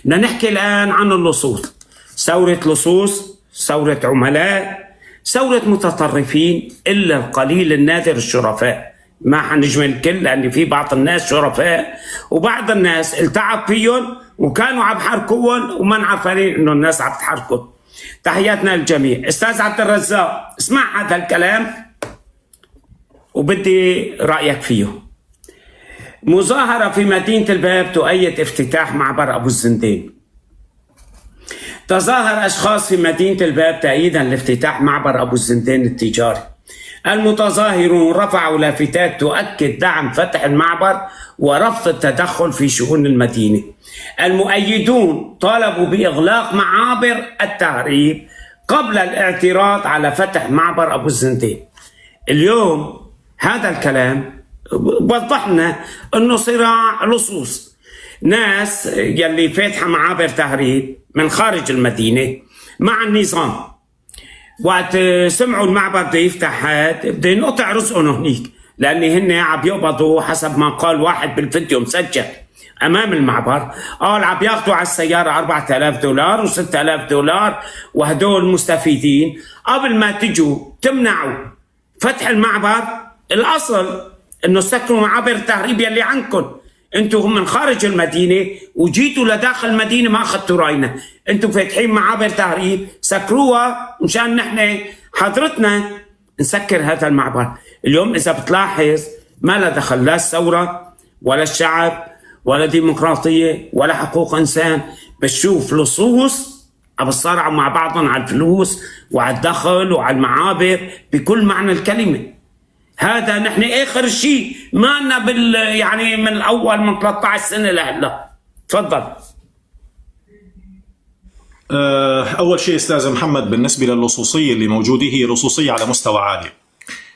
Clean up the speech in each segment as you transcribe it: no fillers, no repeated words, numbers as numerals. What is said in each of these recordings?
بدنا نحكي الآن عن اللصوص. ثورة لصوص، ثورة عملاء، ثورة متطرفين، إلا القليل النادر الشرفاء. ما حنجمل الكل لأن في بعض الناس شرفاء وبعض الناس التعب فيهم وكانوا عم يحركوهم وما عارفين إنه الناس عم تحركهم. تحياتنا للجميع. أستاذ عبد الرزاق، اسمع هذا الكلام وبدي رأيك فيه. مظاهرة في مدينة الباب تؤيد افتتاح معبر أبو الزندان. تظاهر أشخاص في مدينة الباب تأييدا لافتتاح معبر أبو الزندان التجاري. المتظاهرون رفعوا لافتات تؤكد دعم فتح المعبر ورفض التدخل في شؤون المدينة. المؤيدون طالبوا بإغلاق معابر التهريب قبل الاعتراض على فتح معبر أبو الزندان. اليوم هذا الكلام وضح لنا أنه صراع لصوص، ناس يلي فاتحة معابر تهريب من خارج المدينة مع النظام، وقت سمعوا المعبر بده يفتح هاد بده ينقطع رزقهم هنيك، لأن هن عم يقبضوا حسب ما قال واحد بالفيديو مسجل أمام المعبر، قال عم ياخذوا على السيارة $4000 و$6000، وهدول مستفيدين. قبل ما تجوا تمنعوا فتح المعبر، الأصل إنه سكروا معابر التهريب يلي عندكم. انتم من خارج المدينة وجيتوا لداخل المدينة ما أخذتوا رأينا، انتم فاتحين معابر تهريب سكروها مشان نحن حضرتنا نسكر هذا المعبر. اليوم إذا بتلاحظ ما لا دخل لا الثورة ولا الشعب ولا ديمقراطية ولا حقوق إنسان، بتشوف لصوص عم يتصارعوا مع بعضهم على الفلوس وعلى الدخل وعلى المعابر بكل معنى الكلمة. هذا نحن آخر شيء ما لنا يعني من الأول من 13 سنة لهلا. تفضل. أول شيء أستاذ محمد، بالنسبة للصوصية اللي موجودة، هي لصوصية على مستوى عالي.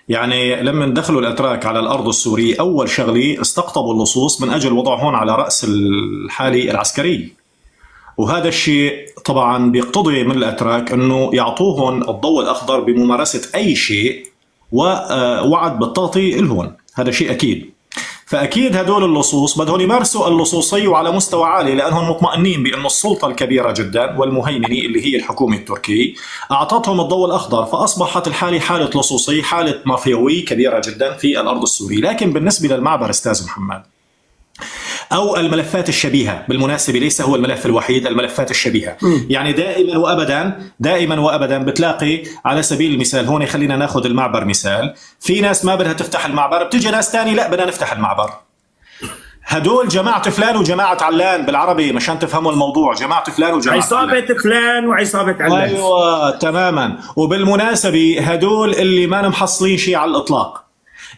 يعني لما دخلوا الأتراك على الأرض السورية أول شغلة استقطبوا اللصوص من أجل وضعهم على رأس الحالة العسكرية، وهذا الشيء طبعا بيقتضي من الأتراك أنه يعطوهم الضوء الأخضر بممارسة أي شيء، ووعد بالتعطي لهون، هذا شيء أكيد. فأكيد هدول اللصوص بدهم يمارسوا اللصوصية وعلى مستوى عالي، لأنهم مطمئنين بأن السلطة الكبيرة جدا والمهيمنة اللي هي الحكومة التركية أعطتهم الضوء الأخضر، فأصبحت الحالة حالة لصوصية، حالة مافيوية كبيرة جدا في الأرض السورية. لكن بالنسبة للمعبر أستاذ محمد أو الملفات الشبيهة، بالمناسبة ليس هو الملف الوحيد، الملفات الشبيهة، يعني دائما وأبدا بتلاقي على سبيل المثال، هون خلينا ناخذ المعبر مثال، في ناس ما بدها تفتح المعبر، بتجي ناس تاني لا بدنا نفتح المعبر. هدول جماعة فلان وجماعة علان بالعربي مشان تفهموا الموضوع، جماعة فلان وجماعة عصابة فلان وعصابة علان. أيوة تماما. وبالمناسبة هدول اللي ما محصلين شيء على الإطلاق،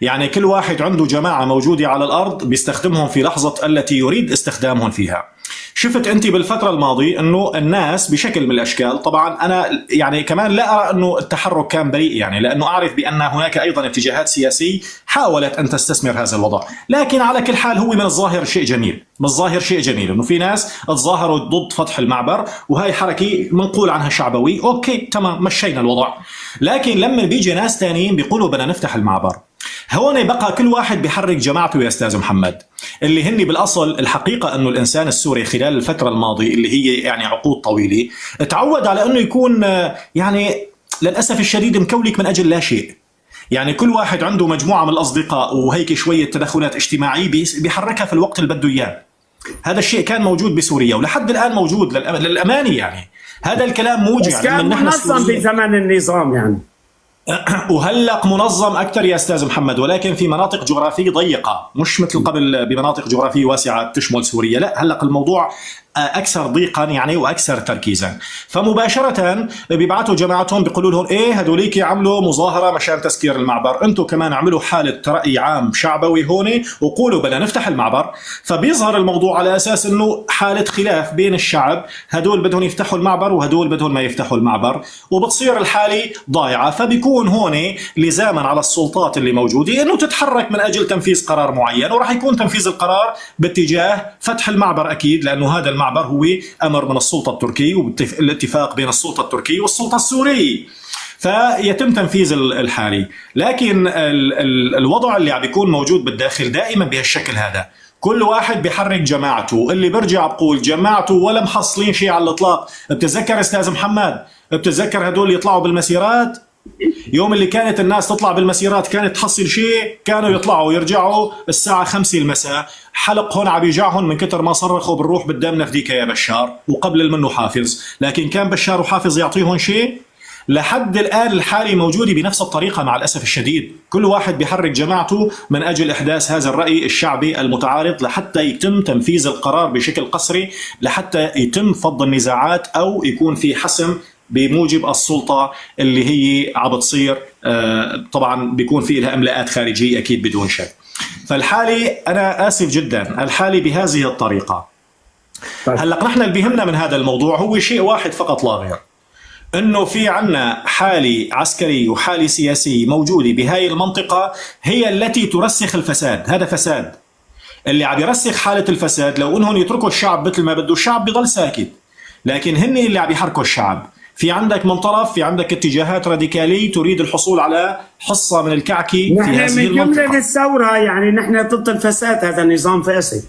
يعني كل واحد عنده جماعة موجودة على الأرض بيستخدمهم في لحظة التي يريد استخدامهم فيها. شفت أنت بالفترة الماضية أنه الناس بشكل من الأشكال، طبعا أنا يعني كمان لا أرى أنه التحرك كان بريء، يعني لأنه أعرف بأن هناك أيضا اتجاهات سياسية حاولت أن تستثمر هذا الوضع، لكن على كل حال هو من الظاهر شيء جميل، من الظاهر شيء جميل أنه في ناس تظاهروا ضد فتح المعبر، وهي حركة منقول عنها شعبوي، أوكي تمام مشينا الوضع. لكن لما بيجي ناس تانيين بيقولوا بدنا نفتح المعبر، هون بقى كل واحد بيحرك جماعته يا أستاذ محمد، اللي هني بالأصل الحقيقة أنه الإنسان السوري خلال الفترة الماضية اللي هي يعني عقود طويلة تعود على أنه يكون يعني للأسف الشديد مكولك من أجل لا شيء. يعني كل واحد عنده مجموعة من الأصدقاء وهيك شوية تدخلات اجتماعية بيحركها في الوقت اللي بده إياه. هذا الشيء كان موجود بسوريا ولحد الآن موجود للأمانة، يعني هذا الكلام موجع. كان منظم بزمن النظام يعني، وهلق منظم أكثر يا أستاذ محمد، ولكن في مناطق جغرافية ضيقة، مش مثل قبل بمناطق جغرافية واسعة تشمل سوريا، لا هلق الموضوع أكثر ضيقا يعني وأكثر تركيزا. فمباشرة بيبعتوا جماعتهم بيقولوا لهم إيه هدوليك عملوا مظاهرة مشان تسكير المعبر، أنتم كمان عملوا حالة رأي عام شعبوي هون وقولوا بدنا نفتح المعبر. فبيظهر الموضوع على أساس أنه حالة خلاف بين الشعب، هدول بدهم يفتحوا المعبر وهدول بدهم ما يفتحوا المعبر، وبتصير الحالة ضايعة. فبيكون هون لزاما على السلطات اللي موجودة أنه تتحرك من أجل تنفيذ قرار معين، وراح يكون تنفيذ القرار باتجاه فتح المعبر أكيد، لأنه هذا المعبر هو أمر من السلطة التركية والاتفاق بين السلطة التركية والسلطة السورية، فيتم تنفيذ الحالي. لكن الوضع اللي عم بيكون موجود بالداخل دائما بهالشكل هذا، كل واحد بيحرك جماعته. اللي برجع بقول جماعته ولا محصلين شيء على الإطلاق. بتتذكر أستاذ محمد، بتتذكر هدول يطلعوا بالمسيرات؟ يوم اللي كانت الناس تطلع بالمسيرات كانت تحصل شيء، كانوا يطلعوا ويرجعوا الساعة 5 المساء، حلقهم عم يجعهم من كتر ما صرخوا بالروح بالدم نفديك يا بشار، وقبل منه حافظ. لكن كان بشار وحافظ يعطيهم شيء؟ لحد الآن الحالة موجودة بنفس الطريقة مع الأسف الشديد. كل واحد بيحرك جماعته من أجل إحداث هذا الرأي الشعبي المتعارض لحتى يتم تنفيذ القرار بشكل قسري، لحتى يتم فض النزاعات أو يكون في حسم بموجب السلطة اللي هي عم بتصير. طبعا بيكون في لها إملاءات خارجية أكيد بدون شك. فالحالة أنا آسف جدا، الحالة بهذه الطريقة. هلأ نحن اللي بيهمنا من هذا الموضوع هو شيء واحد فقط لا غير، انه في عنا حالة عسكرية وحالة سياسية موجودة بهاي المنطقة هي التي ترسخ الفساد. هذا فساد اللي عم يرسخ حالة الفساد. لو انهم يتركوا الشعب مثل ما بده الشعب بيضل ساكت، لكن هن اللي عم يحركوا الشعب. في عندك من طرف، في عندك اتجاهات راديكالية تريد الحصول على حصة من الكعكة في هذه نحن من المنطقة. جملة الثورة يعني نحن ضد الفساد، هذا نظام فاسد.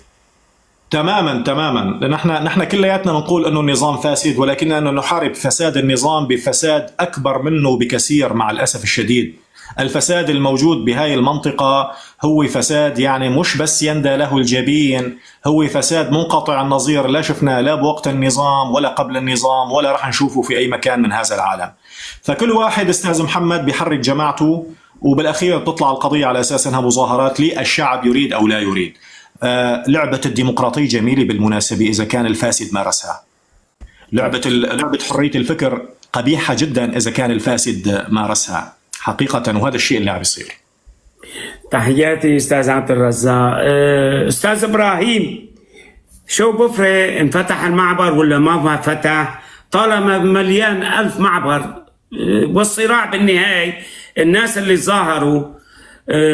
تماما. نحن كلياتنا نقول انه النظام فاسد، ولكننا نحارب فساد النظام بفساد اكبر منه بكثير مع الاسف الشديد. الفساد الموجود بهاي المنطقة هو فساد يعني مش بس يندى له الجبين، هو فساد منقطع النظير، لا شفناه لا بوقت النظام ولا قبل النظام ولا راح نشوفه في اي مكان من هذا العالم. فكل واحد استاذ محمد بيحرك جماعته، وبالاخير بتطلع القضية على اساس انها مظاهرات للشعب يريد او لا يريد. لعبة الديمقراطية جميلة بالمناسبة إذا كان الفاسد مارسها. لعبة حرية الفكر قبيحة جدا إذا كان الفاسد مارسها حقيقة، وهذا الشيء اللي عم يصير. تحياتي أستاذ عبد الرزاق. أستاذ إبراهيم، شو بفرق انفتح المعبر ولا ما فتح؟ طالما مليان 1000 معبر، والصراع بالنهاية الناس اللي ظاهروا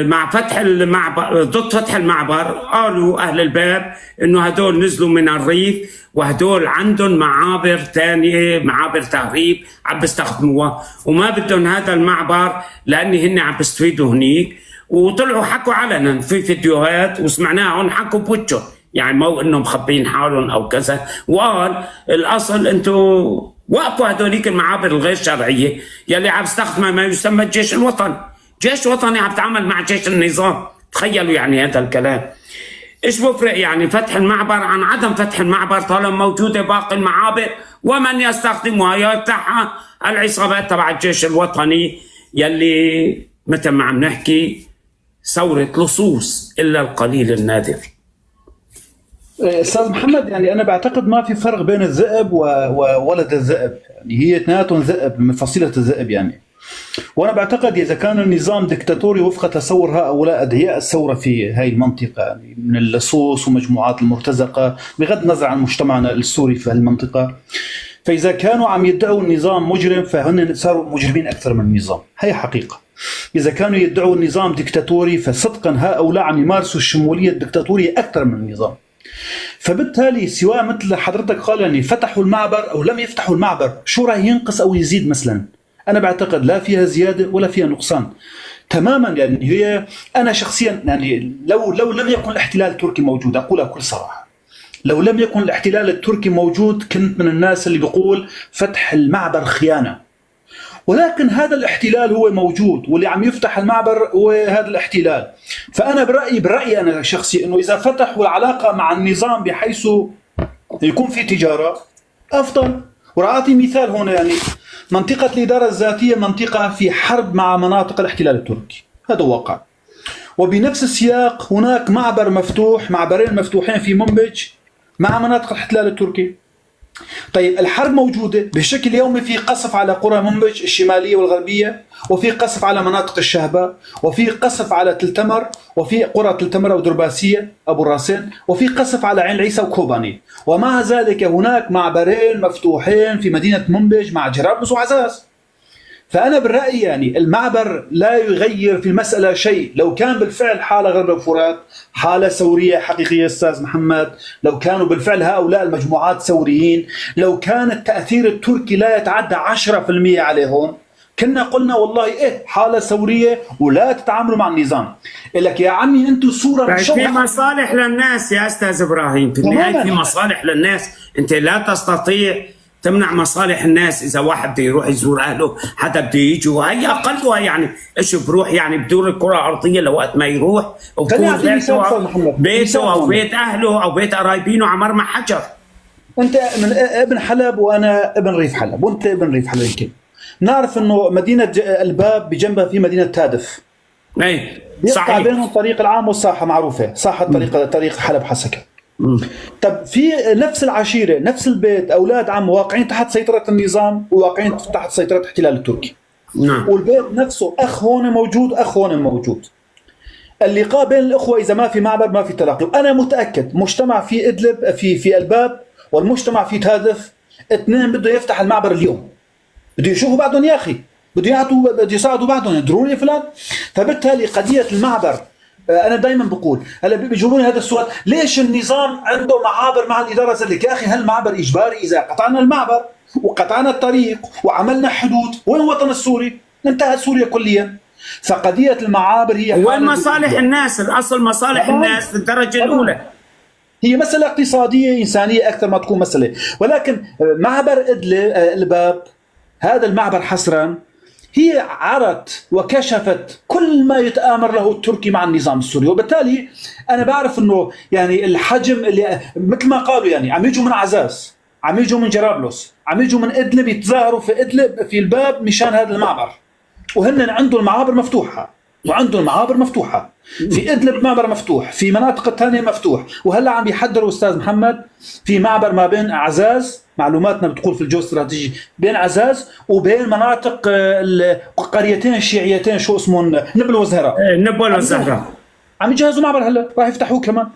مع فتح المعبر ضد فتح المعبر قالوا أهل الباب إنه هدول نزلوا من الريف وهدول عندهم معابر ثانية، معابر تهريب عم بيستخدموها وما بدهم هذا المعبر لأن هن عم بيستفيدوا هنيك. وطلعوا حكوا علنا في فيديوهات وسمعناهم حكوا بوجه، يعني مو إنهم مخبين حالهم أو كذا. وقال الأصل أنتوا وقفوا هدوليك المعابر الغير شرعية يلي عم يستخدمها ما يسمى الجيش الوطني. جيش وطني عم تعامل مع جيش النظام. تخيلوا يعني هذا الكلام. ايش بفرق يعني فتح المعبر عن عدم فتح المعبر طالما موجوده باقي المعابر ومن يستخدمها يفتحها العصابات تبع الجيش الوطني يلي مثل ما عم نحكي ثوره لصوص الا القليل النادر. استاذ محمد، يعني انا بعتقد ما في فرق بين الذئب وولد الذئب، يعني هي اثنيناتهم ذئب من فصيله الذئب يعني. وانا بعتقد اذا كان النظام دكتاتوري وفق تصور هؤلاء ادعياء الثوره في هاي المنطقه، يعني من اللصوص ومجموعات المرتزقه بغض النظر عن مجتمعنا السوري في هالمنطقه، فاذا كانوا عم يدعوا النظام مجرم فهن صاروا مجرمين اكثر من النظام. هي حقيقه. اذا كانوا يدعوا النظام دكتاتوري فصدقا هؤلاء عم يمارسوا الشموليه الدكتاتوريه اكثر من النظام. فبالتالي سواء مثل حضرتك قال يعني فتحوا المعبر او لم يفتحوا المعبر، شو راح ينقص او يزيد مثلا؟ أنا بعتقد لا فيها زيادة ولا فيها نقصان تماما. يعني هي أنا شخصيا يعني لو لم يكن الاحتلال التركي موجود، أقولها بكل صراحة، لو لم يكن الاحتلال التركي موجود كنت من الناس اللي بيقول فتح المعبر خيانة. ولكن هذا الاحتلال هو موجود، واللي عم يفتح المعبر هو هذا الاحتلال. فأنا برأيي أنا شخصي إنه إذا فتحوا العلاقة مع النظام بحيث يكون في تجارة أفضل. وراح أعطي مثال هنا، يعني منطقة الإدارة الذاتية منطقة في حرب مع مناطق الاحتلال التركي، هذا واقع. وبنفس السياق هناك معبر مفتوح، معبرين مفتوحين في منبج مع مناطق الاحتلال التركي. طيب الحرب موجودة بشكل يومي، في قصف على قرى منبج الشمالية والغربية، وفي قصف على مناطق الشهبة، وفي قصف على تلتمر، وفي قرى تلتمر ودرباسية أبو الراسين، وفي قصف على عين عيسى وكوباني. ومع ذلك هناك معبرين مفتوحين في مدينة منبج مع جرابلس وعزاز. فأنا بالرأي يعني المعبر لا يغير في المسألة شيء. لو كان بالفعل حالة غرب الفرات حالة ثورية حقيقية أستاذ محمد، لو كانوا بالفعل هؤلاء المجموعات ثوريين، لو كان التأثير التركي لا يتعدى 10% عليهم، كنا قلنا والله ايه حاله ثوريه ولا تتعاملوا مع النظام. يقول لك يا عمي انتم صوره في مصالح للناس يا استاذ ابراهيم، في النهايه في مصالح للناس، انت لا تستطيع تمنع مصالح الناس. اذا واحد بده يروح يزور اهله، حدا بده يجي، وهي اقلها يعني ايش بروح يعني بدور الكره الارضيه لوقت ما يروح وبكون بيته او بيت اهله او بيت قرايبينه على مرمى حجر. انت من ابن حلب وانا ابن ريف حلب وانت ابن ريف حلب، يمكن نعرف انه مدينه الباب بجنبها في مدينه تادف. اي صحيح. بينهم الطريق العام والساحه معروفه، ساحه طريق حلب حسكه. طب في نفس العشيره نفس البيت اولاد عم واقعين تحت سيطره النظام وواقعين تحت سيطره الاحتلال التركي. نعم. والبيت نفسه اخ هون موجود اخ هون موجود. اللقاء بين الاخوه اذا ما في معبر ما في تلاقي. وانا متاكد مجتمع في ادلب في الباب والمجتمع في تادف اثنين بده يفتح المعبر اليوم، بده يشوفوا بعضهم يا اخي، بده يساعدوا بعضهم، يدرون يا فلان. فبالتالي قضيه المعبر انا دائما بقول هلا بيجيبوني هذا السؤال، ليش النظام عنده معابر مع الاداره زلك؟ يا اخي هالمعبر اجباري، اذا قطعنا المعبر وقطعنا الطريق وعملنا حدود وين الوطن السوري؟ انتهت سوريا كليا. فقضيه المعابر هي وين مصالح الناس؟ الاصل مصالح الناس في الدرجه الاولى. هي مسألة اقتصادية إنسانية أكثر ما تكون مسألة. ولكن معبر الباب، هذا المعبر حصرا هي عرت وكشفت كل ما يتآمر له التركي مع النظام السوري. وبالتالي أنا بعرف أنه يعني الحجم اللي مثل ما قالوا يعني عم يجوا من عزاز، عم يجوا من جرابلس، عم يجوا من إدلب يتظاهروا في إدلب في الباب مشان هذا المعبر، وهن عندهم المعابر مفتوحة وعندهم معابر مفتوحة. في إدلب معبر مفتوح، في مناطق الثانية مفتوح. وهلا عم يحضروا أستاذ محمد في معبر ما بين عزاز، معلوماتنا بتقول في الجو الاستراتيجي بين عزاز وبين مناطق القريتين الشيعيتين شو اسمهم، نبل وزهراء. نبل وزهراء عم يجهزوا معبر هلا راح يفتحوه كمان.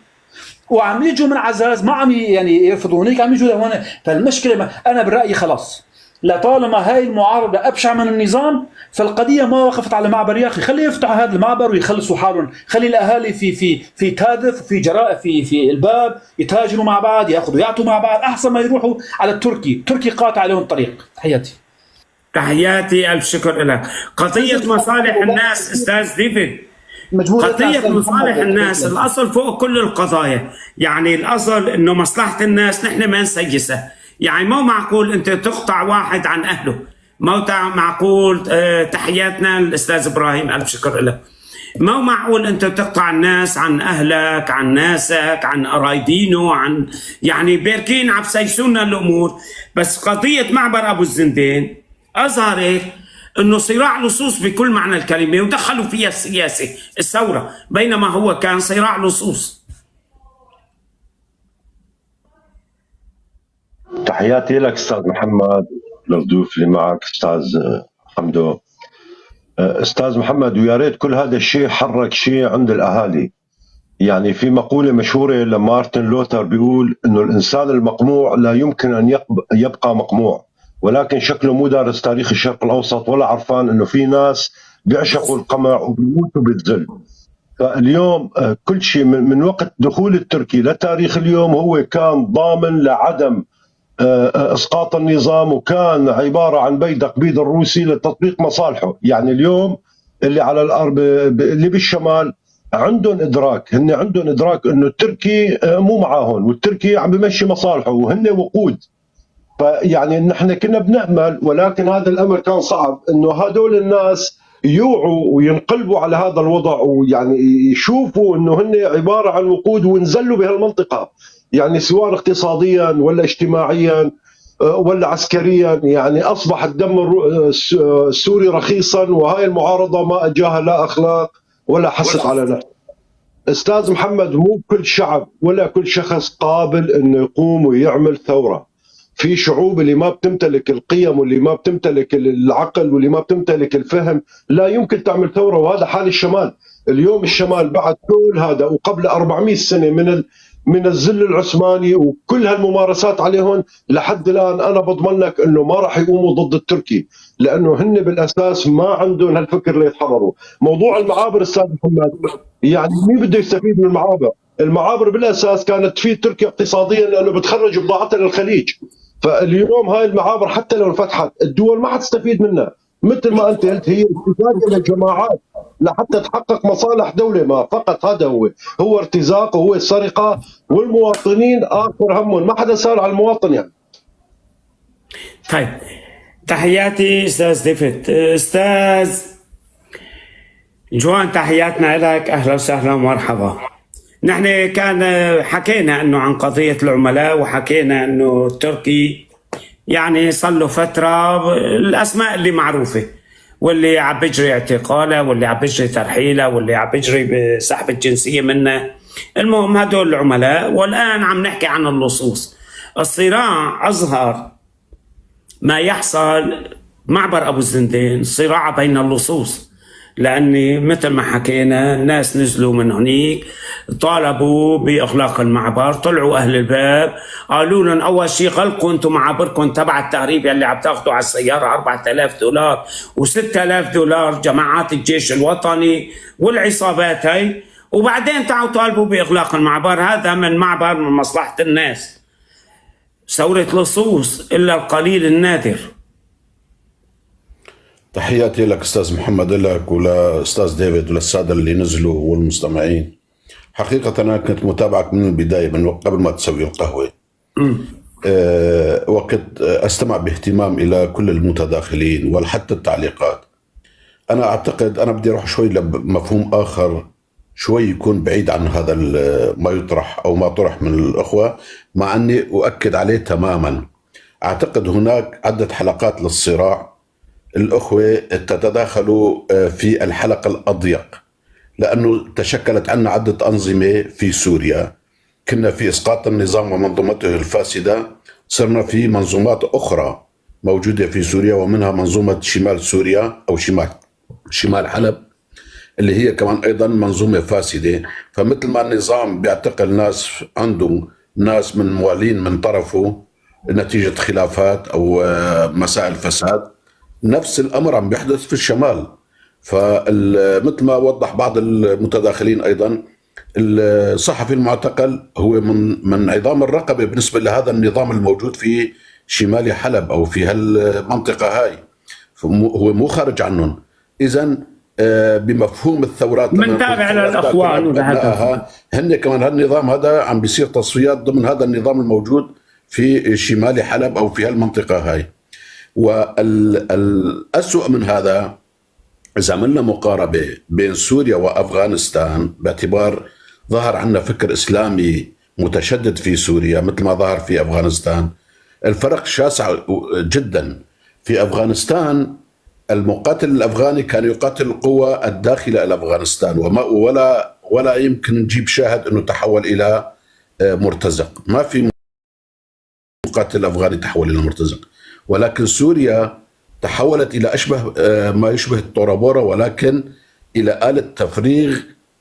وعم يجوا من عزاز ما عم يعني يرفضوا هنيك، عم يجوا لهون. فالمشكلة أنا برأيي خلاص لطالما هاي المعارضة أبشع من النظام، فالقضية ما وقفت على معبر. يا أخي خلي يفتحوا هذا المعبر ويخلصوا حالهم، خلي الأهالي في تادف وفي جراء في الباب يتاجروا مع بعض، يأخذوا يعطوا مع بعض، أحسن ما يروحوا على التركي قاطع عليهم الطريق. تحياتي ألف شكر لك. قضية مصالح الناس أستاذ ديفيد، قضية مصالح الناس الأصل فوق كل القضايا. يعني الأصل إنه مصلحة الناس نحن ما نسيسها. يعني مو معقول أنت تقطع واحد عن أهله، مو معقول. تحياتنا الأستاذ إبراهيم ألف شكر لك. مو معقول أنت تقطع الناس عن أهلك، عن ناسك، عن قرايبينه، عن يعني بيركين عم سيسونا الأمور. بس قضية معبر أبو الزندين أظهرت أنه صراع لصوص بكل معنى الكلمة، ودخلوا فيها السياسة الثورة بينما هو كان صراع لصوص. تحياتي لك أستاذ محمد، للضيوف اللي معك أستاذ حمدو. أستاذ محمد، ويا ريت كل هذا الشيء حرك شيء عند الأهالي. يعني في مقولة مشهورة لمارتن لوثر بيقول إنه الإنسان المقموع لا يمكن أن يبقى مقموع، ولكن شكله مو دارس تاريخ الشرق الأوسط ولا عرفان إنه في ناس بيعشقوا القمع وبيموتوا بالذل. فاليوم كل شيء من وقت دخول التركي لتاريخ اليوم هو كان ضامن لعدم اسقاط النظام، وكان عباره عن بيدق بيد الروسي لتطبيق مصالحه. يعني اليوم اللي على الارض اللي بالشمال عندهم ادراك، هن عندهم ادراك انه التركي مو معاهم، والتركي عم بمشي مصالحه وهن وقود. فيعني نحن كنا بنأمل، ولكن هذا الامر كان صعب انه هدول الناس يوعوا وينقلبوا على هذا الوضع، ويعني يشوفوا انه هن عباره عن وقود وينزلوا بهالمنطقه، يعني سواء اقتصاديا ولا اجتماعيا ولا عسكريا. يعني اصبح الدم السوري رخيصا، وهاي المعارضه ما اجاها لا اخلاق ولا حست على نفس. استاذ محمد، مو كل شعب ولا كل شخص قابل انه يقوم ويعمل ثوره. في شعوب اللي ما بتمتلك القيم واللي ما بتمتلك العقل واللي ما بتمتلك الفهم لا يمكن تعمل ثوره، وهذا حال الشمال. اليوم الشمال بعد كل هذا وقبل 400 سنه من الذل العثماني وكل هالممارسات عليهم، لحد الان انا بضمن لك انه ما راح يقوموا ضد التركي، لانه هن بالاساس ما عندهم هالفكر ليتحرروا. موضوع المعابر استاذ محمد، يعني مين بده يستفيد من المعابر؟ المعابر بالاساس كانت تفيد تركيا اقتصاديا لانه بتخرج بضاعتها للخليج. فاليوم هاي المعابر حتى لو انفتحت الدول ما حتستفيد منها، مثل ما انت قلت هي ارتزاق للجماعات لحتى تحقق مصالح دوله ما، فقط هذا هو ارتزاق وهو السرقه، والمواطنين اخر همهم، ما حدا سال على المواطن يعني. طيب، تحياتي استاذ ديفيد. استاذ جوان، تحياتنا لك، اهلا وسهلا ومرحبا. نحن كان حكينا انه عن قضيه العملاء، وحكينا انه تركي يعني صار له فتره الاسماء اللي معروفه، واللي عم بيجري اعتقاله، واللي عم بيجري ترحيله، واللي عم بيجري بسحب الجنسيه منه. المهم هدول العملاء، والان عم نحكي عن اللصوص. الصراع اظهر ما يحصل معبر ابو الزندين، صراع بين اللصوص، لاني مثل ما حكينا الناس نزلوا من هنيك طالبوا باغلاق المعبر، طلعوا اهل الباب قالوا لهم اول شيء غلقوا انتم معابركم تبع التهريب اللي عم تاخذوا على السياره $4000 و$6000 جماعات الجيش الوطني والعصابات هي، وبعدين تعالوا طالبوا باغلاق المعبر. هذا من معبر من مصلحه الناس. ثورة لصوص إلا القليل النادر. تحياتي لك أستاذ محمد، لك ولأستاذ ديفيد وللسادة اللي نزلوا والمستمعين. حقيقة أنا كنت متابعك من البداية، من قبل ما تسوي القهوة. وكنت أستمع باهتمام إلى كل المتداخلين وحتى التعليقات. أنا أعتقد أنا بدي أروح شوي لمفهوم آخر، شوي يكون بعيد عن هذا ما يطرح أو ما طرح من الأخوة، مع أني أؤكد عليه تماما. أعتقد هناك عدة حلقات للصراع، الأخوة تتداخلوا في الحلقة الأضيق، لأنه تشكلت عنا عدة أنظمة في سوريا. كنا في إسقاط النظام ومنظومته الفاسدة، صرنا في منظومات أخرى موجودة في سوريا، ومنها منظومة شمال سوريا أو شمال حلب، اللي هي كمان أيضا منظومة فاسدة. فمثل ما النظام بيعتقل ناس، عنده ناس من موالين من طرفه نتيجة خلافات أو مسائل فساد، نفس الأمر عم بيحدث في الشمال. فمثل ما وضح بعض المتداخلين أيضا، الصحفي المعتقل هو من عظام الرقبة بالنسبة لهذا النظام الموجود في شمال حلب أو في هالمنطقة هاي، هو مو خارج عنهم. إذن بمفهوم الثورات من تابع للأخوان ولهذا هن كمان هالنظام هذا عم بيصير تصفيات ضمن هذا النظام الموجود في شمال حلب أو في هالمنطقة هاي. والأسوأ من هذا، إذا عملنا مقاربة بين سوريا وأفغانستان، باعتبار ظهر عنا فكر إسلامي متشدد في سوريا مثل ما ظهر في أفغانستان، الفرق شاسع جدا. في أفغانستان المقاتل الأفغاني كان يقاتل القوى الداخلة إلى أفغانستان، ولا يمكن نجيب شاهد أنه تحول إلى مرتزق. ما في مقاتل أفغاني تحول إلى مرتزق. ولكن سوريا تحولت إلى أشبه ما يشبه الطورابورة، ولكن إلى آلة تفريغ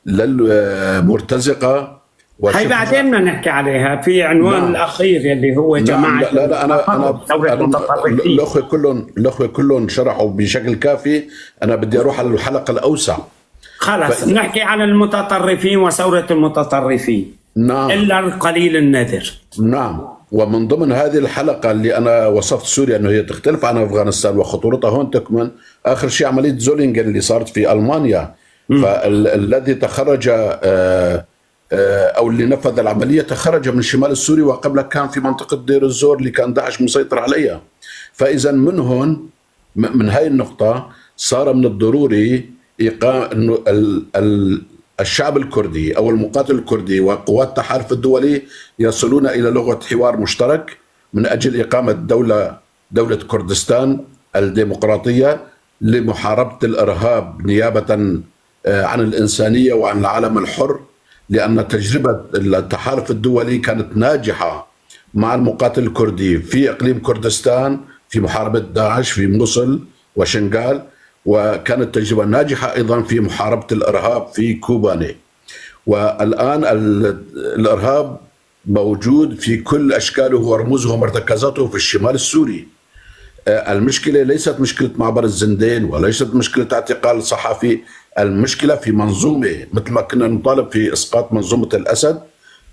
للمرتزقة. هاي بعدين بدنا نحكي عليها في عنوان الأخير اللي هو جماعة. لا أنا الأخوة كلهم شرحوا بشكل كافي. أنا بدي أروح على الحلقة الأوسع. خلاص نحكي عن المتطرفين وثورة المتطرفين. نعم. إلا القليل النادر. نعم. ومن ضمن هذه الحلقة اللي أنا وصفت سوريا أنه هي تختلف عن أفغانستان وخطورتها هون تكمن آخر شيء عملية زولينجر اللي صارت في ألمانيا. فالذي تخرج أو اللي نفذ العملية تخرج من شمال السوري، وقبل كان في منطقة دير الزور اللي كان داعش مسيطر عليها. فإذا من هون، من هاي النقطة، صار من الضروري إيقاع أنه الشعب الكردي أو المقاتل الكردي وقوات التحالف الدولي يصلون إلى لغة حوار مشترك من أجل إقامة دولة كردستان الديمقراطية لمحاربة الإرهاب نيابة عن الإنسانية وعن العالم الحر. لأن تجربة التحالف الدولي كانت ناجحة مع المقاتل الكردي في إقليم كردستان في محاربة داعش في موصل وشنغال، وكانت تجربة ناجحة أيضا في محاربة الإرهاب في كوباني. والآن الإرهاب موجود في كل أشكاله ورموزه ومرتكزاته في الشمال السوري. المشكلة ليست مشكلة معبر الزندين وليست مشكلة اعتقال صحفي، المشكلة في منظومة، مثل ما كنا نطالب في إسقاط منظومة الأسد،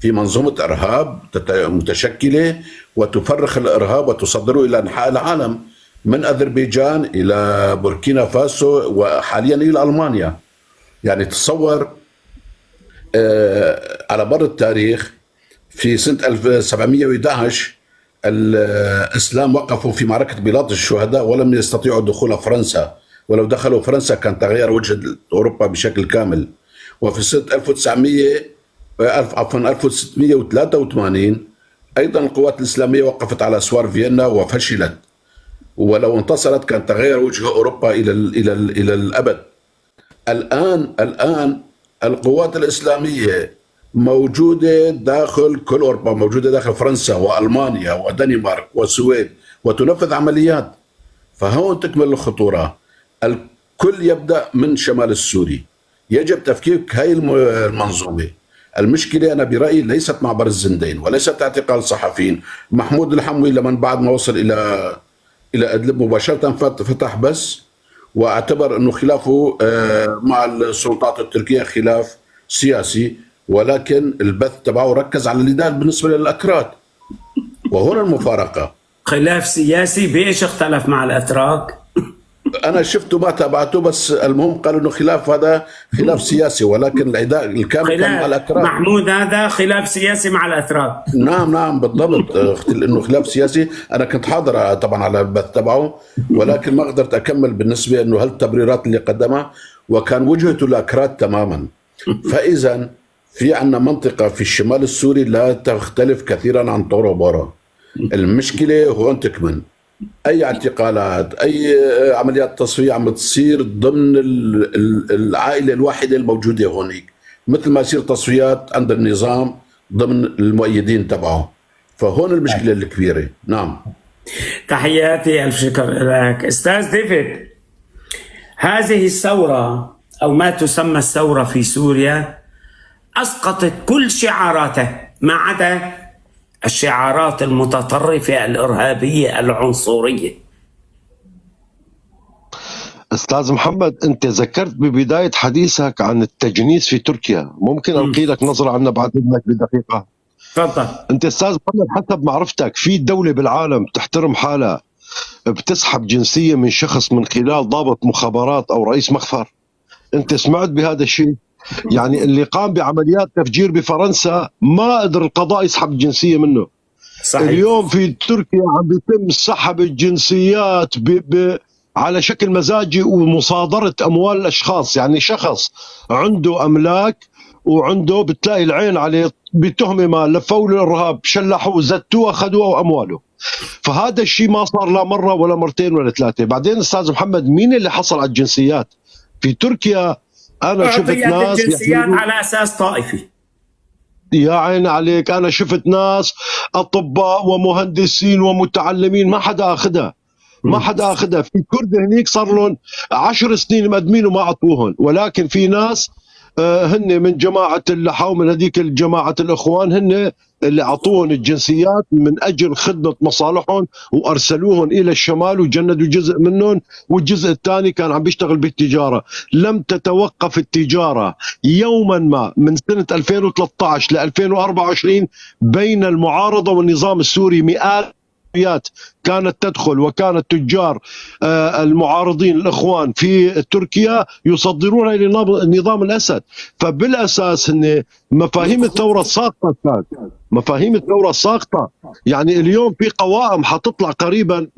في منظومة إرهاب متشكلة وتفرخ الإرهاب وتصدره إلى أنحاء العالم. من أذربيجان إلى بوركينا فاسو وحاليا إلى ألمانيا. يعني تصور على مر التاريخ في سنة 1711 الإسلام وقفوا في معركة بيلاط الشهداء ولم يستطيعوا دخول فرنسا، ولو دخلوا فرنسا كان تغير وجه أوروبا بشكل كامل. وفي سنة 1683 أيضا القوات الإسلامية وقفت على أسوار فيينا وفشلت، ولو انتصرت كان تغير وجه أوروبا إلى الأبد. الآن القوات الإسلامية موجودة داخل كل أوروبا، موجودة داخل فرنسا وألمانيا ودنمارك والسويد وتنفذ عمليات. فهون تكمل الخطورة. الكل يبدأ من شمال السوري، يجب تفكيك هاي المنظومة. المشكلة أنا برأيي ليست معبر الزندين وليست اعتقال صحفيين. محمود الحموي لمن بعد ما وصل إلى أدلب مباشرة فتح بس، واعتبر أنه خلافه مع السلطات التركية خلاف سياسي، ولكن البث تبعه ركز على النداء بالنسبة للأكراد، وهنا المفارقة. خلاف سياسي بإيش اختلف مع الأتراك؟ أنا شفته ما تابعته، بس المهم قالوا أنه خلاف هذا خلاف سياسي، ولكن العداء الكامل كان مع الأكراد. محمود هذا خلاف سياسي مع الأتراك. نعم بالضبط، انه خلاف سياسي. انا كنت حاضر طبعا على البث تبعه، ولكن ما قدرت اكمل بالنسبه انه هالتبريرات اللي قدمها، وكان وجهته الاكراد تماما. فاذا في عندنا منطقه في الشمال السوري لا تختلف كثيرا عن طورو بورا. المشكله هون تكمن اي اعتقالات، اي عمليات تصفيه عم تصير ضمن العائله الواحده الموجوده هونيك، مثل ما يصير تصفيات عند النظام ضمن المؤيدين تبعه. فهون المشكلة الكبيرة. نعم. تحياتي، ألف شكر لك أستاذ ديفيد. هذه الثورة أو ما تسمى الثورة في سوريا أسقطت كل شعاراته ما عدا الشعارات المتطرفة الإرهابية العنصرية. أستاذ محمد، أنت ذكرت ببداية حديثك عن التجنيس في تركيا، ممكن ألقي لك نظرة عنه بعد إذنك بدقيقة؟ تفضل. أنت أستاذ محمد حسب معرفتك في دولة بالعالم تحترم حالها بتسحب جنسية من شخص من خلال ضابط مخابرات أو رئيس مخفر؟ أنت سمعت بهذا الشيء؟ يعني اللي قام بعمليات تفجير بفرنسا ما قدر القضاء يسحب الجنسية منه. صحيح. اليوم في تركيا عم بيتم سحب الجنسيات على شكل مزاجي ومصادرة أموال الأشخاص. يعني شخص عنده أملاك وعنده بتلاقي العين عليه بتهمة ما لفوا له الإرهاب، شلحوه، زتوه، أخذوا أمواله. فهذا الشيء ما صار لا مرة ولا مرتين ولا ثلاثة. بعدين أستاذ محمد، مين اللي حصل على الجنسيات في تركيا؟ أنا شفت ناس الجنسيات على أساس طائفي. يا عين عليك، أنا شفت ناس أطباء ومهندسين ومتعلمين ما حدا أخذها، ما حدا أخذها. في كرد هنيك صار لهم 10 سنين مقدمين وما عطوهن، ولكن في ناس هن من جماعة اللحى ومن هذيك الجماعة الإخوان هن اللي عطوهم الجنسيات من أجل خدمة مصالحهم، وأرسلوهم إلى الشمال وجندوا جزء منهم، والجزء الثاني كان عم بيشتغل بالتجارة. لم تتوقف التجارة يوما ما من سنة 2013 ل 2024 بين المعارضة والنظام السوري. مئات كانت تدخل، وكانت تجار المعارضين الإخوان في تركيا يصدرونها إلى نظام الأسد. فبالأساس هن مفاهيم الثورة الساقطة، مفاهيم الثورة الساقطة. يعني اليوم في قوائم حتطلع قريبا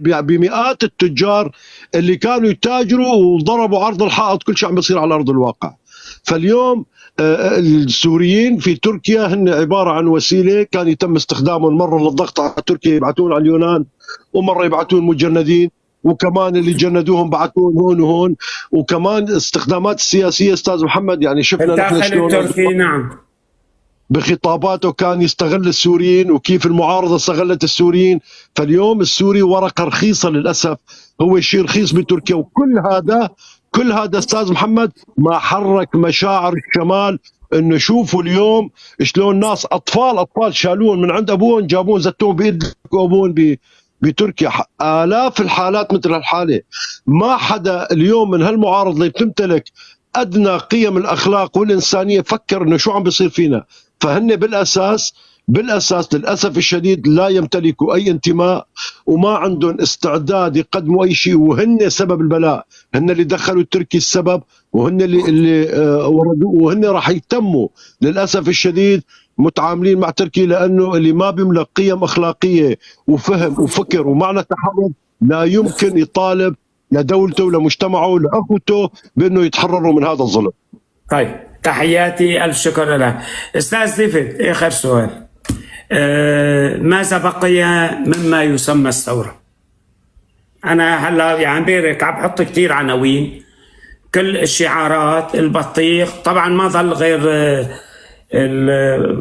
بمئات التجار اللي كانوا يتاجروا وضربوا عرض الحائط، كل شيء عم بيصير على أرض الواقع. فاليوم السوريين في تركيا هن عبارة عن وسيلة كان يتم استخدامهم مرة للضغط على تركيا، يبعثون على اليونان، ومرة يبعثون مجندين، وكمان اللي جندوهم بعثون هون وهون، وكمان استخدامات السياسية أستاذ محمد. يعني شفنا نحن شلون التركي نعم بخطاباته كان يستغل السوريين وكيف المعارضة استغلت السوريين. فاليوم السوري ورقة رخيصة للأسف، هو شيء رخيص بتركيا. كل هذا أستاذ محمد ما حرك مشاعر الشمال انه شوفوا اليوم شلون ناس اطفال شالوهم من عند ابوهم، جابوهم زتوهم بايد ابوهم بتركيا. آلاف الحالات مثل هالحالة. ما حدا اليوم من هالمعارضة اللي بتمتلك أدنى قيم الأخلاق والإنسانية فكر إنه شو عم بيصير فينا. فهن بالأساس بالأساس للأسف الشديد لا يمتلكوا أي انتماء وما عندهم استعداد يقدموا أي شيء، وهن سبب البلاء، هن اللي دخلوا التركي السبب، وهن اللي وردوا، وهن راح يتموا للأسف الشديد متعاملين مع تركيا، لأنه اللي ما بيملك قيم أخلاقية وفهم وفكر ومعنى تحرر لا يمكن يطالب لدولته ولمجتمعه ولأخوته بأنه يتحرروا من هذا الظلم. طيب، تحياتي، ألف شكر لك. أستاذ ديفيد، آخر سؤال. ماذا بقي مما يسمى الثورة؟ أنا هلا يعني امبارح عم بحط كثير عناوين، كل الشعارات، البطيخ، طبعا ما ظل غير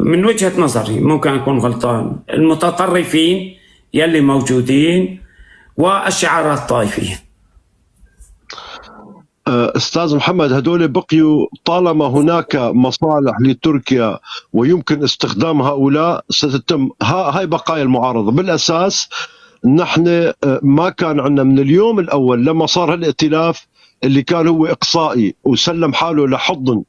من وجهة نظري، ممكن أكون غلطان، المتطرفين يلي موجودين والشعارات الطائفية. أستاذ محمد، هدول بقيوا طالما هناك مصالح لتركيا ويمكن استخدام هؤلاء ستتم. هاي بقايا المعارضة. بالأساس نحن ما كان عندنا من اليوم الأول لما صار هالائتلاف اللي كان هو إقصائي وسلم حاله لحضن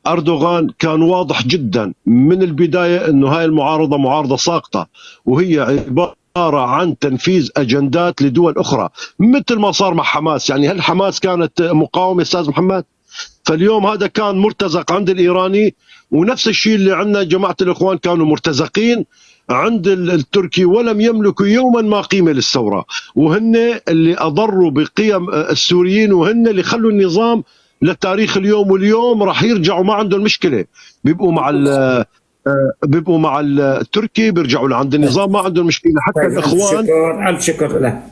أردوغان، كان واضح جدا من البداية أنه هاي المعارضة معارضة ساقطة، وهي عبارة عن تنفيذ أجندات لدول أخرى، مثل ما صار مع حماس. يعني هل حماس كانت مقاومة أستاذ محمد؟ فاليوم هذا كان مرتزق عند الإيراني، ونفس الشيء اللي عندنا جماعة الإخوان كانوا مرتزقين عند التركي، ولم يملكوا يوما ما قيمة للثورة، وهن اللي أضروا بقيم السوريين، وهن اللي خلوا النظام لتاريخ اليوم. واليوم راح يرجعوا، ما عندهم مشكلة، بيبقوا مع التركي، بيرجعوا لعند النظام، ما عندهم مشكلة. حتى الإخوان، ألف شكر لك.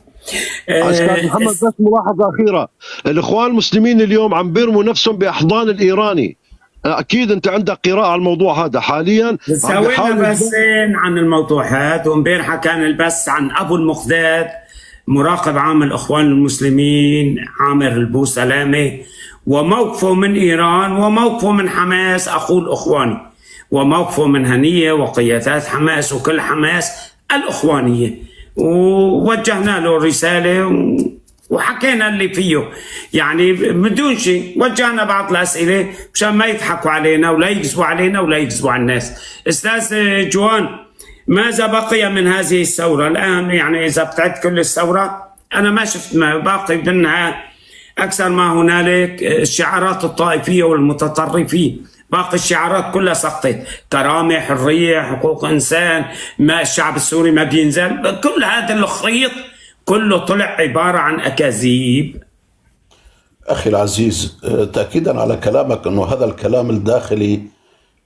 أستاذ محمد، بس ملاحظة أخيرة، الإخوان المسلمين اليوم عم بيرموا نفسهم بأحضان الإيراني. أكيد أنت عندك قراءة على الموضوع هذا. حاليا سوينا بثين عن الموضوع هذا، وامبارحة كان البث عن أبو المخداد، مراقب عام الإخوان المسلمين عامر البوسلامة، وموقفه من إيران، وموقفه من حماس أخوه الإخواني، وموقفه من هنية وقيادات حماس وكل حماس الإخوانية، ووجهنا له رسالة وحكينا اللي فيه، يعني بدون شيء وجهنا بعض الأسئلة مشان ما يضحكوا علينا ولا يكذبوا علينا ولا يكذبوا على الناس. أستاذ جوان، ماذا بقي من هذه الثورة الآن؟ يعني إذا بتعد كل الثورة، أنا ما شفت ما باقي منها أكثر ما هنالك الشعارات الطائفية والمتطرفين. باقي الشعارات كلها سقطت، كرامة، حرية، حقوق إنسان، ما الشعب السوري ما بينزل، كل هذا الخريط كله طلع عبارة عن أكاذيب. أخي العزيز، تأكيدا على كلامك أنه هذا الكلام الداخلي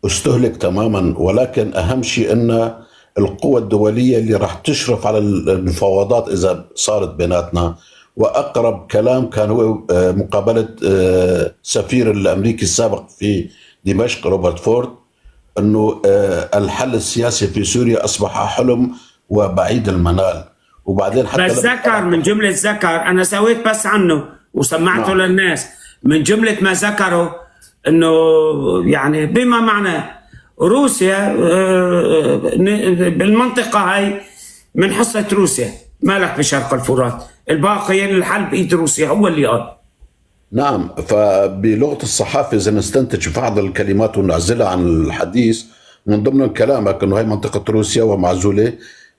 استهلك تماما، ولكن أهم شيء أن القوى الدولية اللي راح تشرف على المفاوضات إذا صارت بيناتنا، وأقرب كلام كان هو مقابلة سفير الأمريكي السابق في دمشق روبرت فورد، أنه الحل السياسي في سوريا أصبح حلم وبعيد المنال. وبعدين حتى بس ذكر من جملة ذكر، أنا سويت بس عنه وسمعته للناس، من جملة ما ذكروا أنه يعني بما معنى روسيا بالمنطقة هاي من حصة روسيا، مالك بشرق الفرات، الباقي الحل بإيد روسيا، هو اللي قال. نعم، فبلغة الصحافة إذا نستنتج بعض الكلمات ونعزلها عن الحديث، من ضمن كلامك أنه هي منطقة روسيا ومعزولة،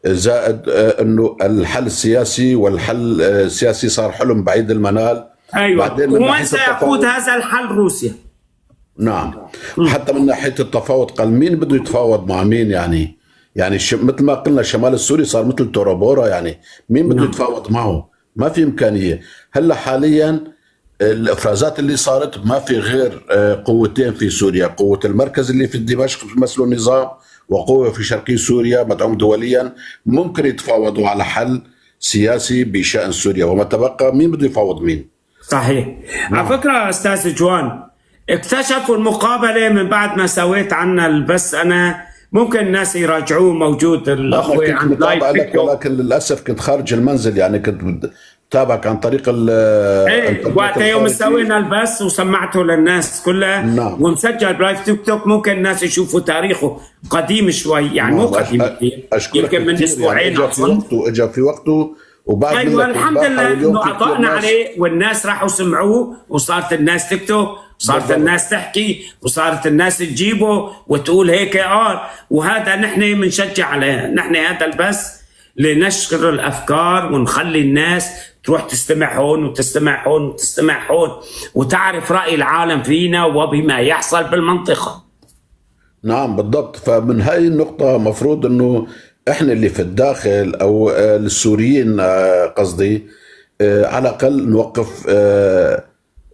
زائد أنه الحل السياسي، والحل السياسي صار حلم بعيد المنال. أيوة، ومن سيقود هذا الحل؟ روسيا. نعم. حتى من ناحية التفاوض، قال مين بده يتفاوض مع مين؟ يعني مثل ما قلنا الشمال السوري صار مثل تورابورا، يعني مين بده يتفاوض معه؟ ما في إمكانية. هلا حاليا الإفرازات اللي صارت ما في غير قوتين في سوريا، قوة المركز اللي في دمشق بيمثلوا النظام، وقوة في شرقي سوريا مدعوم دوليا ممكن يتفاوضوا على حل سياسي بشأن سوريا، وما تبقى مين بده يفاوض مين. صحيح. على فكرة أستاذ جوان، اكتشفوا المقابلة من بعد ما سويت عنها البث، أنا ممكن الناس يراجعوه، موجود الأخوة عن لايف لك، ولكن للأسف كنت خارج المنزل، يعني كنت تابعك عن طريق وقت يوم سوينا البث وسمعته للناس كلها. نعم. ومسجل بلايف تيك توك، ممكن الناس يشوفوا تاريخه قديم شوي، يعني مو قديم كثير، يمكن من اسبوعين. يعني اجى في وقته وبعد. ايوه الحمد لله انه اطلقنا عليه والناس راحوا سمعوه، وصارت الناس تكتب، صارت بالضبط. الناس تحكي وصارت الناس تجيبه وتقول هيك وهذا نحن بنشجع عليه. نحن هذا البث لنشر الافكار ونخلي الناس تروح تستمع هون وتستمع هون وتستمع هون وتعرف راي العالم فينا وبما يحصل بالمنطقه. نعم بالضبط. فمن هاي النقطة مفروض انه احنا اللي في الداخل او السوريين قصدي على الاقل نوقف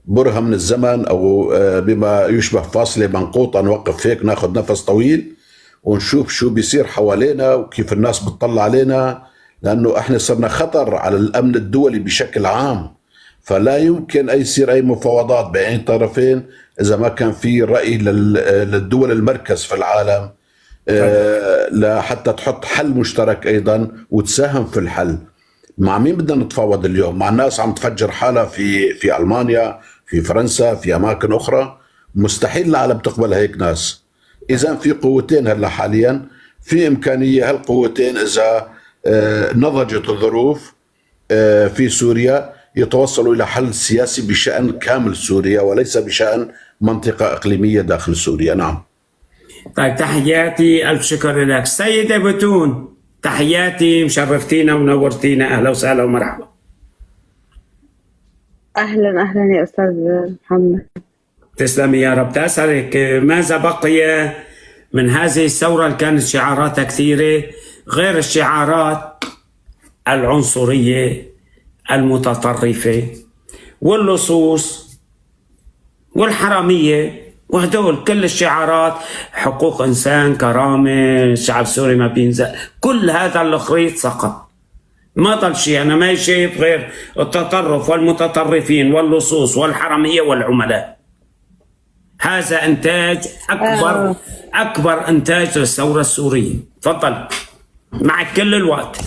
برهة من الزمن او بما يشبه فاصلة منقوطة، نوقف هيك ناخذ نفس طويل ونشوف شو بيصير حوالينا وكيف الناس بتطلع علينا، لانه احنا صرنا خطر على الامن الدولي بشكل عام. فلا يمكن يصير اي مفاوضات بين الطرفين اذا ما كان في راي للدول المركز في العالم لحتى تحط حل مشترك ايضا وتساهم في الحل. مع مين بدنا نتفاوض اليوم؟ مع الناس عم تفجر حالها في المانيا، في فرنسا، في اماكن اخرى. مستحيل العالم تقبل هيك ناس. اذا في قوتين هلا حاليا، في امكانيه هالقوتين اذا نضجت الظروف في سوريا يتوصلوا إلى حل سياسي بشأن كامل سوريا وليس بشأن منطقة إقليمية داخل سوريا. نعم. طيب تحياتي، ألف شكر لك سيدة بتون، تحياتي، مشرفتينا ونورتينا، أهلا وسهلا ومرحبا. أهلا أهلا يا أستاذ محمد. تسلمي يا رب. تسألك ماذا بقي من هذه الثورة اللي كانت شعاراتها كثيرة غير الشعارات العنصرية المتطرفة واللصوص والحرامية وهدول كل الشعارات، حقوق إنسان، كرامة، الشعب السوري ما بينزل، كل هذا الخريط سقط، ما ضل شيء. أنا ما شايف غير التطرف والمتطرفين واللصوص والحرامية والعملاء. هذا إنتاج أكبر إنتاج للثورة السورية. تفضل معك كل الوقت.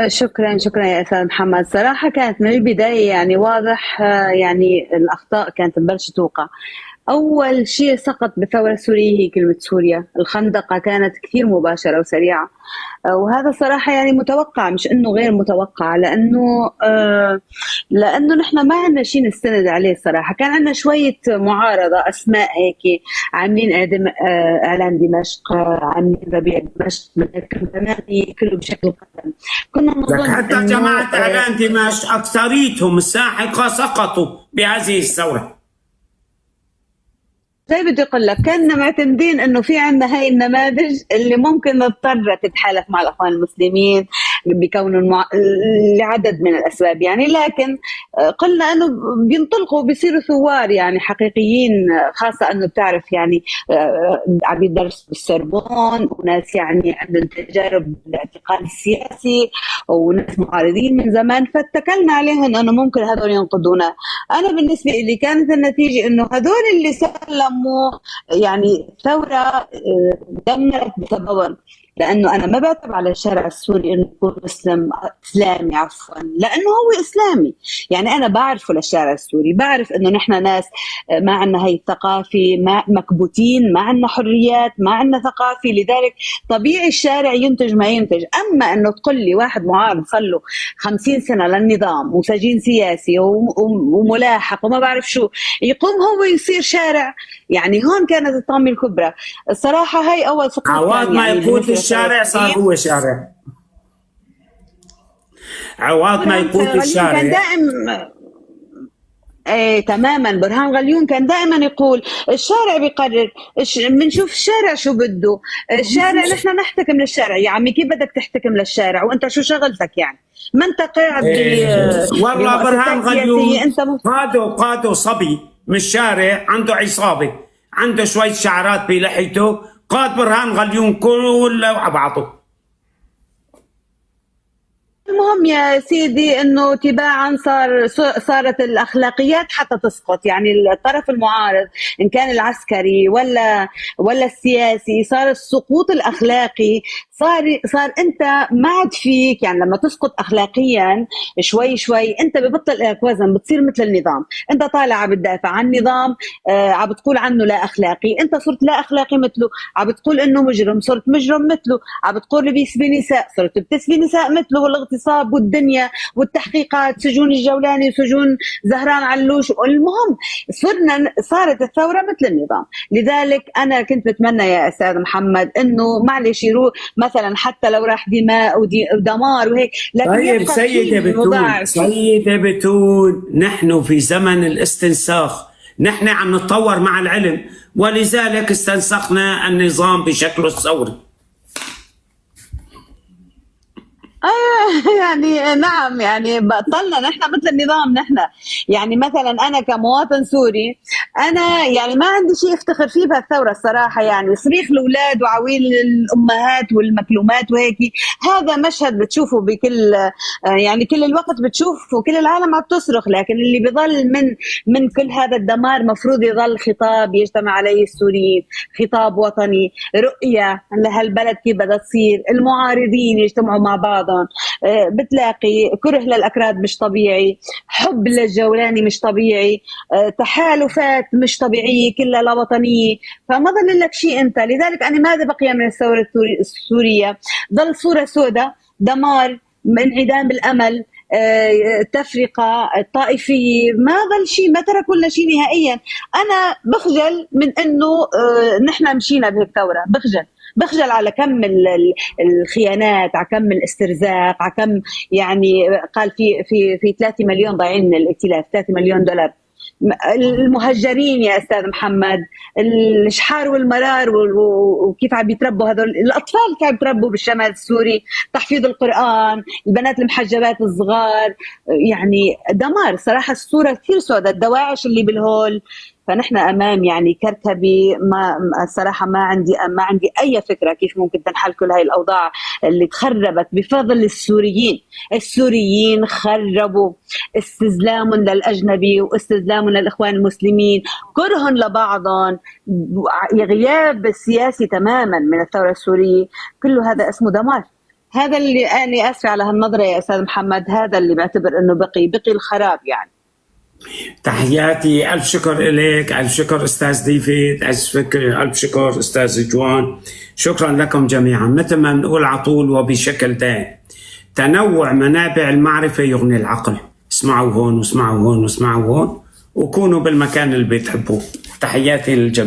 شكرا يا أستاذ محمد. صراحة كانت من البداية يعني واضح، يعني الأخطاء كانت تبلش توقع. أول شيء سقط بالثورة السورية هي كلمة سوريا. الخندقة كانت كثير مباشرة وسريعة، وهذا صراحة يعني متوقع، مش إنه غير متوقع، لأنه نحن ما عندنا شيء نستند عليه. صراحة كان عندنا شوية معارضة، أسماء هيك عاملين إعلان دمشق، عاملين ربيع دمشق، كله بشكل قدم. كنا نظن حتى جماعة إعلان دمشق أكثريتهم الساحقة سقطوا بهذه الثورة. زي بدي اقول لك كنا معتمدين انه في عندنا هاي النماذج اللي ممكن نضطر تتحالف مع الاخوان المسلمين بكونهم لعدد من الاسباب يعني، لكن قلنا انه بينطلقوا بيصيروا ثوار يعني حقيقيين، خاصه انه بتعرف يعني عم يدرسوا بالسربون وناس يعني عندهم تجارب بالاعتقال السياسي وناس معارضين من زمان، فاتكلنا عليهم انه ممكن هذول ينقذونا. انا بالنسبه لي كانت النتيجه انه هذول اللي سلموا يعني ثوره دمرت بسببهم، لانه انا ما بعتب على الشارع السوري انه يكون اسلامي عفوا، لانه هو اسلامي يعني. انا بعرفه للشارع السوري، بعرف انه نحن ناس ما عندنا هي الثقافه، ما مكبوتين، ما عندنا حريات، ما عندنا ثقافه، لذلك طبيعي الشارع ينتج ما ينتج. اما انه تقول لي واحد معارض صار له 50 سنه للنظام وسجين سياسي وملاحق وما بعرف شو، يقوم هو يصير شارع، يعني هون كانت الطامه الكبرى. الصراحه هاي اول سقوط. عوض ما يقود الشارع صار هو شارع. عوض ما يقود الشارع كان دائم ايه تماما. برهان غليون كان دائما يقول الشارع بيقرر، بنشوف الشارع شو بده، الشارع نحن نحتكم للشارع. يا عمي كيف بدك تحتكم للشارع وانت شو شغلتك يعني؟ ما انت قاعد والله برهان غليون قادوا صبي من الشارع عنده عصابه، عنده شويه شعرات بلحيته، قاد برهان غليون كله على بعضه. المهم يا سيدي انه تباعا صارت الاخلاقيات حتى تسقط، يعني الطرف المعارض ان كان العسكري ولا السياسي، صار السقوط الاخلاقي، صار انت ما عاد فيك يعني لما تسقط اخلاقيا شوي انت ببطل لك وزن، بتصير مثل النظام. انت طالع عم بتدافع عن النظام، عم بتقول عنه لا اخلاقي، انت صرت لا اخلاقي مثله. عم بتقول انه مجرم، صرت مجرم مثله. عم بتقول بيسبي نساء، صرت بتسبي نساء مثله. والاغتصاب والاغتصاب والدنيا والتحقيقات، سجون الجولاني وسجون زهران علوش. المهم صارت الثورة مثل النظام. لذلك أنا كنت بتمنى يا أستاذ محمد إنه معلش يروح مثلا حتى لو راح دماء ودمار وهيك، لكن طيب يبقى سيدة بتول نحن في زمن الاستنساخ، نحن عم نتطور مع العلم، ولذلك استنسخنا النظام بشكله الثوري. يعني نعم، يعني بطلنا نحن مثل النظام. نحن يعني مثلا أنا كمواطن سوري، أنا يعني ما عندي شيء أفتخر فيه بهالثورة الصراحة. يعني صريخ الأولاد وعويل الأمهات والمكلومات وهيك، هذا مشهد بتشوفه بكل يعني كل الوقت بتشوفه، كل العالم عم تصرخ. لكن اللي بيظل من كل هذا الدمار مفروض يظل خطاب يجتمع عليه السوريين، خطاب وطني، رؤية لهالبلد كيف بدها تصير، المعارضين يجتمعوا مع بعضهم. بتلاقي كره للأكراد مش طبيعي، حب للجولاني مش طبيعي، تحالفات مش طبيعية كلها لا وطنية، فما ظل لك شيء أنت. لذلك أنا ماذا بقي من الثورة السورية؟ ظل صورة سوداء، دمار، انعدام الأمل، تفرقة طائفية، ما ظل شيء، ما تركوا لنا شيء نهائيا. أنا بخجل من إنه نحن مشينا بهيك ثورة، بخجل على كم الخيانات، على كم الاسترزاق، على كم يعني قال في 3 مليون ضايعين من الائتلاف، 3 مليون دولار. المهجرين يا أستاذ محمد، الإشحار والمرار وكيف عم يتربوا هذول الأطفال، كيف عم يتربوا بالشمال السوري، تحفيظ القرآن، البنات المحجبات الصغار، يعني دمار صراحة. الصورة كثير سوداء، الدواعش اللي بالهول. فنحن امام يعني كركبه، ما الصراحه ما عندي اي فكره كيف ممكن تنحل كل هاي الاوضاع اللي تخربت بفضل السوريين خربوا، استسلام للاجنبي واستسلام للاخوان المسلمين، كرهن لبعضهم، غياب سياسي تماما من الثوره السوريه، كله هذا اسمه دمار. هذا اللي انا اسفه على هالنظره يا استاذ محمد، هذا اللي بعتبر انه بقي الخراب. يعني تحياتي، ألف شكر لك، ألف شكر أستاذ ديفيد، ألف شكر أستاذ جوان، شكرا لكم جميعا. مثل ما بنقول على طول وبشكل دائم، تنوع منابع المعرفة يغني العقل. اسمعوا هون واسمعوا هون واسمعوا هون، وكونوا بالمكان اللي بتحبوه. تحياتي للجميع.